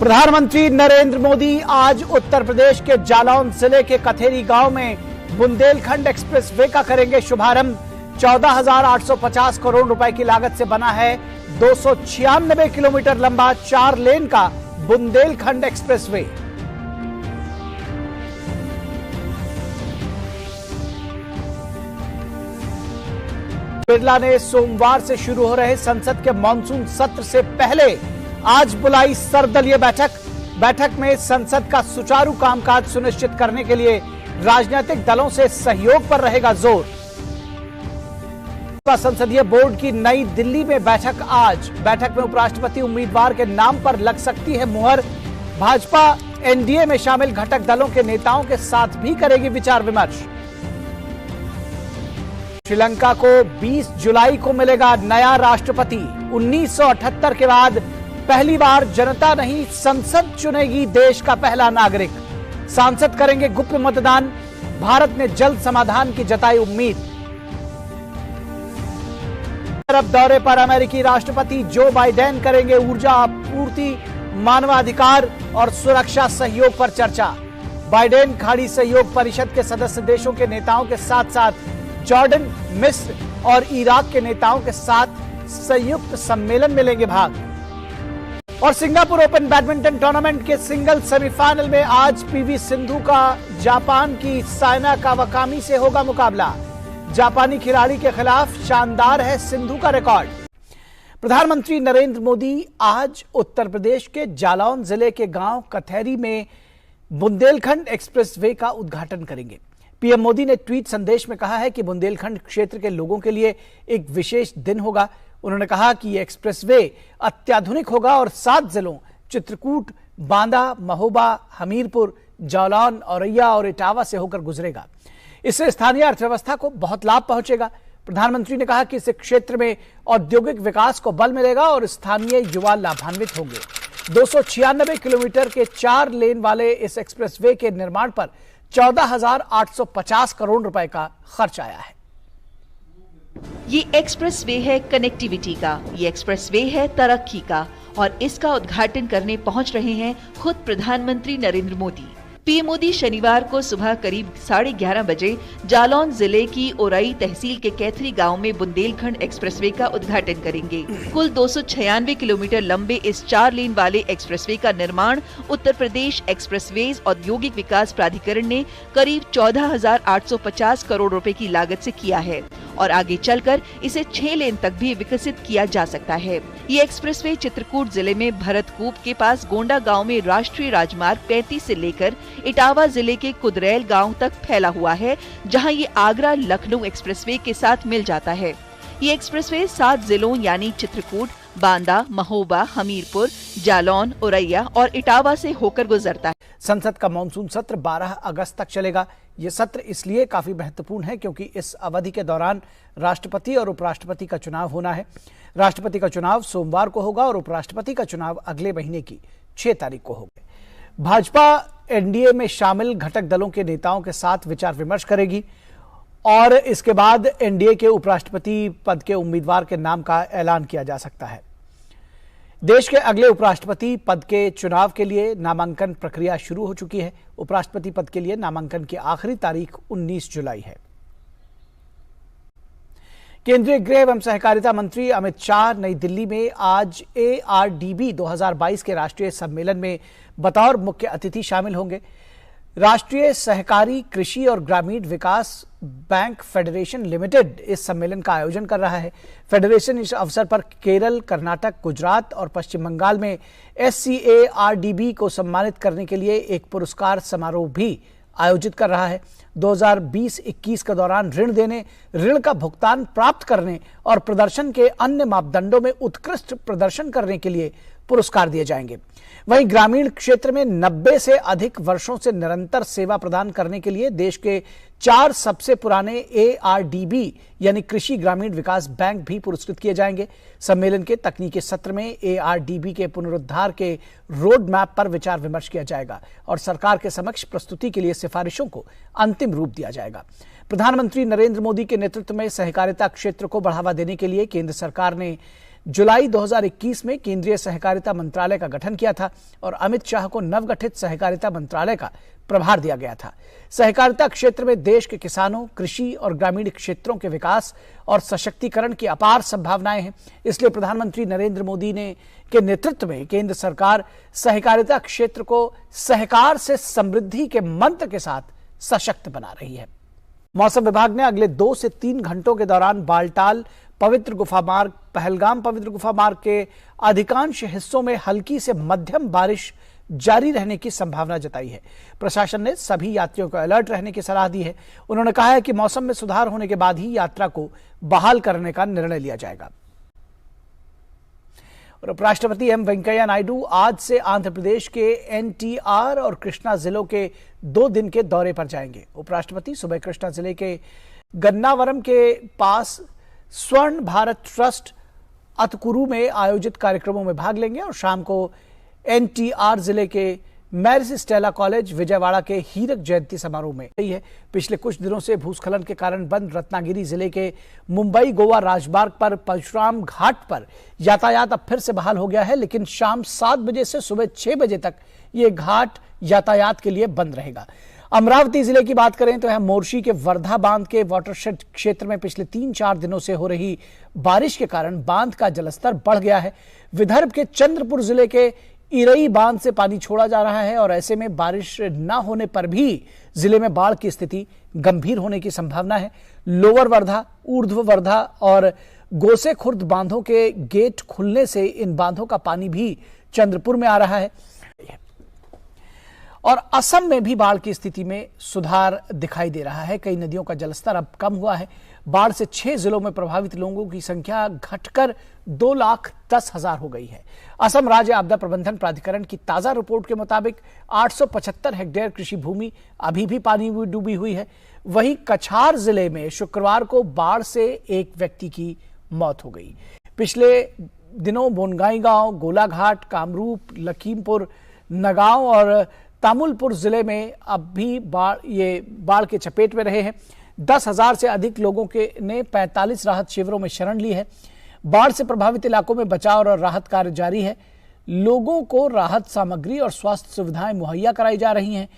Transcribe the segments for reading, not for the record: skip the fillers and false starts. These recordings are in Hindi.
प्रधानमंत्री नरेंद्र मोदी आज उत्तर प्रदेश के जालौन जिले के कथेरी गांव में बुंदेलखंड एक्सप्रेस वे का करेंगे शुभारंभ। 14,850 करोड़ रुपए की लागत से बना है 296 किलोमीटर लंबा 4 लेन का बुंदेलखंड एक्सप्रेस वे। बिरला ने सोमवार से शुरू हो रहे संसद के मानसून सत्र से पहले आज बुलाई सर्वदलीय बैठक में संसद का सुचारू कामकाज सुनिश्चित करने के लिए राजनीतिक दलों से सहयोग पर रहेगा जोर। संसदीय बोर्ड की नई दिल्ली में बैठक में उपराष्ट्रपति उम्मीदवार के नाम पर लग सकती है मुहर। भाजपा एनडीए में शामिल घटक दलों के नेताओं के साथ भी करेगी विचार विमर्श। श्रीलंका को 20 जुलाई को मिलेगा नया राष्ट्रपति। 1978 के बाद पहली बार जनता नहीं संसद चुनेगी देश का पहला नागरिक। सांसद करेंगे गुप्त मतदान। भारत ने जल्द समाधान की जताई उम्मीद। अरब दौरे पर अमेरिकी राष्ट्रपति जो बाइडेन करेंगे ऊर्जा आपूर्ति, मानवाधिकार और सुरक्षा सहयोग पर चर्चा। बाइडेन खाड़ी सहयोग परिषद के सदस्य देशों के नेताओं के साथ साथ जॉर्डन, मिस्र और इराक के नेताओं के साथ संयुक्त सम्मेलन में लेंगे भाग। और सिंगापुर ओपन बैडमिंटन टूर्नामेंट के सिंगल सेमीफाइनल में आज पीवी सिंधु का जापान की साइना कावाकामी से होगा मुकाबला। जापानी खिलाड़ी के खिलाफ शानदार है सिंधु का रिकॉर्ड। प्रधानमंत्री नरेंद्र मोदी आज उत्तर प्रदेश के जालौन जिले के गांव कथेरी में बुंदेलखंड एक्सप्रेस वे का उद्घाटन करेंगे। पीएम मोदी ने ट्वीट संदेश में कहा है कि बुंदेलखंड क्षेत्र के लोगों के लिए एक विशेष दिन होगा। उन्होंने कहा कि यह एक्सप्रेसवे अत्याधुनिक होगा और 7 जिलों चित्रकूट, बांदा, महोबा, हमीरपुर, जालौन, औरैया और इटावा से होकर गुजरेगा। इससे स्थानीय अर्थव्यवस्था को बहुत लाभ पहुंचेगा। प्रधानमंत्री ने कहा कि इस क्षेत्र में औद्योगिक विकास को बल मिलेगा और स्थानीय युवा लाभान्वित होंगे। 296 किलोमीटर के 4 लेन वाले इस एक्सप्रेसवे के निर्माण पर 14,850 करोड़ रुपए का खर्च आया है। ये एक्सप्रेस वे है कनेक्टिविटी का, ये एक्सप्रेस वे है तरक्की का और इसका उद्घाटन करने पहुंच रहे हैं खुद प्रधानमंत्री नरेंद्र मोदी। पीएम मोदी शनिवार को सुबह करीब 11:30 बजे जालौन जिले की ओरई तहसील के कैथरी गांव में बुंदेलखंड एक्सप्रेसवे का उद्घाटन करेंगे। कुल 296 किलोमीटर लंबे इस 4 लेन वाले एक्सप्रेसवे का निर्माण उत्तर प्रदेश एक्सप्रेसवेज औद्योगिक विकास प्राधिकरण ने करीब 14,850 करोड़ रुपए की लागत से किया है और आगे चलकर इसे 6 लेन तक भी विकसित किया जा सकता है। ये एक्सप्रेसवे चित्रकूट जिले में भरतकूप के पास गोंडा गांव में राष्ट्रीय राजमार्ग 35 से लेकर इटावा जिले के कुदरैल गांव तक फैला हुआ है, जहां ये आगरा लखनऊ एक्सप्रेसवे के साथ मिल जाता है। ये एक्सप्रेसवे 7 जिलों यानी चित्रकूट, बांदा, महोबा, हमीरपुर, जालौन, औरैया और इटावा से होकर गुजरता है। संसद का मानसून सत्र 12 अगस्त तक चलेगा। यह सत्र इसलिए काफी महत्वपूर्ण है क्योंकि इस अवधि के दौरान राष्ट्रपति और उपराष्ट्रपति का चुनाव होना है। राष्ट्रपति का चुनाव सोमवार को होगा और उपराष्ट्रपति का चुनाव अगले महीने की 6 तारीख को होगा। भाजपा एनडीए में शामिल घटक दलों के नेताओं के साथ विचार विमर्श करेगी और इसके बाद एनडीए के उपराष्ट्रपति पद के उम्मीदवार के नाम का ऐलान किया जा सकता है। देश के अगले उपराष्ट्रपति पद के चुनाव के लिए नामांकन प्रक्रिया शुरू हो चुकी है। उपराष्ट्रपति पद के लिए नामांकन की आखिरी तारीख 19 जुलाई है। केंद्रीय गृह एवं सहकारिता मंत्री अमित शाह नई दिल्ली में आज ARDB 2022 के राष्ट्रीय सम्मेलन में बतौर मुख्य अतिथि शामिल होंगे। राष्ट्रीय सहकारी कृषि और ग्रामीण विकास बैंक फेडरेशन लिमिटेड इस सम्मेलन का आयोजन कर रहा है। फेडरेशन इस अवसर पर केरल, कर्नाटक, गुजरात और पश्चिम बंगाल में SCARDB को सम्मानित करने के लिए एक पुरस्कार समारोह भी आयोजित कर रहा है। 2020-21 के दौरान ऋण देने, ऋण का भुगतान प्राप्त करने और प्रदर्शन के अन्य मापदंडों में उत्कृष्ट प्रदर्शन करने के लिए पुरस्कार दिए जाएंगे। वहीं ग्रामीण क्षेत्र में 90 से अधिक वर्षों से निरंतर सेवा प्रदान करने के लिए देश के 4 सबसे पुराने ARDB यानी कृषि ग्रामीण विकास बैंक भी पुरस्कृत किए जाएंगे। सम्मेलन के तकनीकी सत्र में ARDB के पुनरुद्धार के रोड मैप पर विचार विमर्श किया जाएगा और सरकार के समक्ष प्रस्तुति के लिए सिफारिशों को अंतिम रूप दिया जाएगा। प्रधानमंत्री नरेंद्र मोदी के नेतृत्व में सहकारिता क्षेत्र को बढ़ावा देने के लिए केंद्र सरकार ने जुलाई 2021 में केंद्रीय सहकारिता मंत्रालय का गठन किया था और अमित शाह को नवगठित सहकारिता मंत्रालय का प्रभार दिया गया था। सहकारिता क्षेत्र में देश के किसानों, कृषि और ग्रामीण क्षेत्रों के विकास और सशक्तिकरण की अपार संभावनाएं हैं। इसलिए प्रधानमंत्री नरेंद्र मोदी के नेतृत्व में केंद्र सरकार सहकारिता क्षेत्र को सहकार से समृद्धि के मंत्र के साथ सशक्त बना रही है। मौसम विभाग ने अगले 2 से 3 घंटों के दौरान बालटाल पवित्र गुफा मार्ग, पहलगाम पवित्र गुफा मार्ग के अधिकांश हिस्सों में हल्की से मध्यम बारिश जारी रहने की संभावना जताई है। प्रशासन ने सभी यात्रियों को अलर्ट रहने की सलाह दी है। उन्होंने कहा है कि मौसम में सुधार होने के बाद ही यात्रा को बहाल करने का निर्णय लिया जाएगा। और उपराष्ट्रपति एम वेंकैया नायडू आज से आंध्र प्रदेश के एनटीआर और कृष्णा जिलों के 2 दिन के दौरे पर जाएंगे। उपराष्ट्रपति सुबह कृष्णा जिले के गन्नावरम के पास स्वर्ण भारत ट्रस्ट अतकुरू में आयोजित कार्यक्रमों में भाग लेंगे और शाम को एनटीआर जिले के मैरिस स्टेला कॉलेज विजयवाड़ा के हीरक जयंती समारोह में रही है। पिछले कुछ दिनों से भूस्खलन के कारण बंद रत्नागिरी जिले के मुंबई गोवा राजमार्ग पर परशुराम घाट पर यातायात अब फिर से बहाल हो गया है, लेकिन शाम 7 बजे से सुबह 6 बजे तक ये घाट यातायात के लिए बंद रहेगा। अमरावती जिले की बात करें तो यहां मोर्शी के वर्धा बांध के वाटरशेड क्षेत्र में पिछले 3-4 दिनों से हो रही बारिश के कारण बांध का जलस्तर बढ़ गया है। विदर्भ के चंद्रपुर जिले के इरई बांध से पानी छोड़ा जा रहा है और ऐसे में बारिश न होने पर भी जिले में बाढ़ की स्थिति गंभीर होने की संभावना है। लोअर वर्धा, ऊर्ध्व वर्धा और गोसे खुर्द बांधों के गेट खुलने से इन बांधों का पानी भी चंद्रपुर में आ रहा है और असम में भी बाढ़ की स्थिति में सुधार दिखाई दे रहा है। कई नदियों का जलस्तर अब कम हुआ है। बाढ़ से 6 जिलों में प्रभावित लोगों की संख्या घटकर 2,10,000 हो गई है। असम राज्य आपदा प्रबंधन प्राधिकरण की ताजा रिपोर्ट के मुताबिक 875 हेक्टेयर कृषि भूमि अभी भी पानी में डूबी हुई है। वहीं कछार जिले में शुक्रवार को बाढ़ से एक व्यक्ति की मौत हो गई। पिछले दिनों बोनगाई गांव, गोलाघाट, कामरूप, लखीमपुर, नगांव और तामुलपुर जिले में अब भी बाढ़ के चपेट में रहे हैं। 10,000 से अधिक लोगों ने 45 राहत शिविरों में शरण ली है। बाढ़ से प्रभावित इलाकों में बचाव और राहत कार्य जारी है। लोगों को राहत सामग्री और स्वास्थ्य सुविधाएं मुहैया कराई जा रही हैं।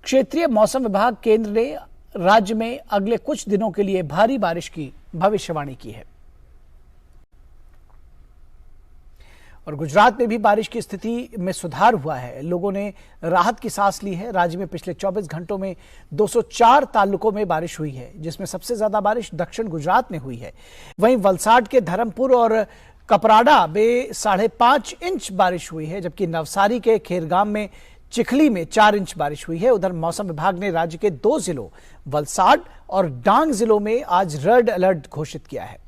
क्षेत्रीय मौसम विभाग केंद्र ने राज्य में अगले कुछ दिनों के लिए भारी बारिश की भविष्यवाणी की है। और गुजरात में भी बारिश की स्थिति में सुधार हुआ है। लोगों ने राहत की सांस ली है। राज्य में पिछले 24 घंटों में 204 तालुकों में बारिश हुई है, जिसमें सबसे ज्यादा बारिश दक्षिण गुजरात में हुई है। वहीं वलसाड के धर्मपुर और कपराडा में 5.5 इंच बारिश हुई है, जबकि नवसारी के खेरगाम में चिखली में 4 इंच बारिश हुई है। उधर मौसम विभाग ने राज्य के 2 जिलों वलसाड और डांग जिलों में आज रेड अलर्ट घोषित किया है।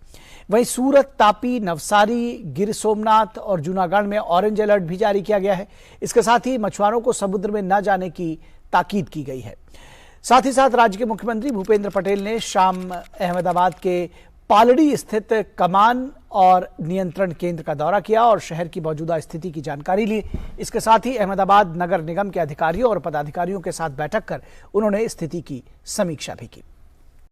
वहीं सूरत, तापी, नवसारी, गिर सोमनाथ और जूनागढ़ में ऑरेंज अलर्ट भी जारी किया गया है। इसके साथ ही मछुआरों को समुद्र में न जाने की ताकीद की गई है। साथ ही साथ राज्य के मुख्यमंत्री भूपेंद्र पटेल ने शाम अहमदाबाद के पालड़ी स्थित कमान और नियंत्रण केंद्र का दौरा किया और शहर की मौजूदा स्थिति की जानकारी ली। इसके साथ ही अहमदाबाद नगर निगम के अधिकारियों और पदाधिकारियों के साथ बैठक कर उन्होंने स्थिति की समीक्षा भी की।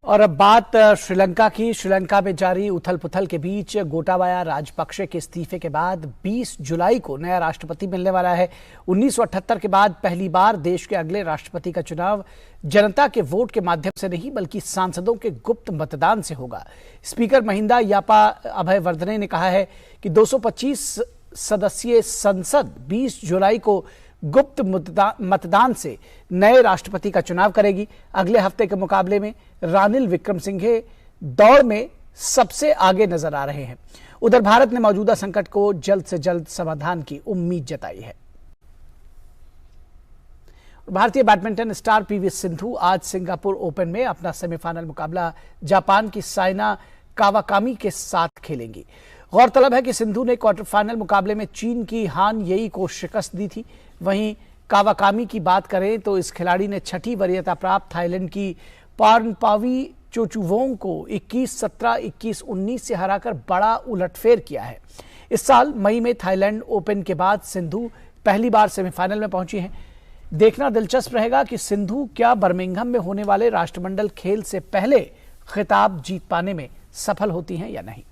और अब बात श्रीलंका की। श्रीलंका में जारी उथल पुथल के बीच गोटाबाया राजपक्षे के इस्तीफे के बाद 20 जुलाई को नया राष्ट्रपति मिलने वाला है। 1978 के बाद पहली बार देश के अगले राष्ट्रपति का चुनाव जनता के वोट के माध्यम से नहीं बल्कि सांसदों के गुप्त मतदान से होगा। स्पीकर महिंदा यापा अभयवर्धने ने कहा है कि 225 सदस्यीय संसद 20 जुलाई को गुप्त मतदान से नए राष्ट्रपति का चुनाव करेगी। अगले हफ्ते के मुकाबले में रानिल विक्रमसिंघे दौड़ में सबसे आगे नजर आ रहे हैं। उधर भारत ने मौजूदा संकट को जल्द से जल्द समाधान की उम्मीद जताई है। भारतीय बैडमिंटन स्टार पीवी सिंधु आज सिंगापुर ओपन में अपना सेमीफाइनल मुकाबला जापान की साइना कावाकामी के साथ खेलेंगी। गौरतलब है कि सिंधु ने क्वार्टर फाइनल मुकाबले में चीन की हान येई को शिकस्त दी थी। वहीं कावाकामी की बात करें तो इस खिलाड़ी ने 6ठी वरीयता प्राप्त थाईलैंड की पार्नपावी चोचुवोंग को 21-17, 21-19 से हराकर बड़ा उलटफेर किया है। इस साल मई में थाईलैंड ओपन के बाद सिंधु पहली बार सेमीफाइनल में पहुंची हैं। देखना दिलचस्प रहेगा कि सिंधु क्या बर्मिंघम में होने वाले राष्ट्रमंडल खेल से पहले खिताब जीत पाने में सफल होती हैं या नहीं।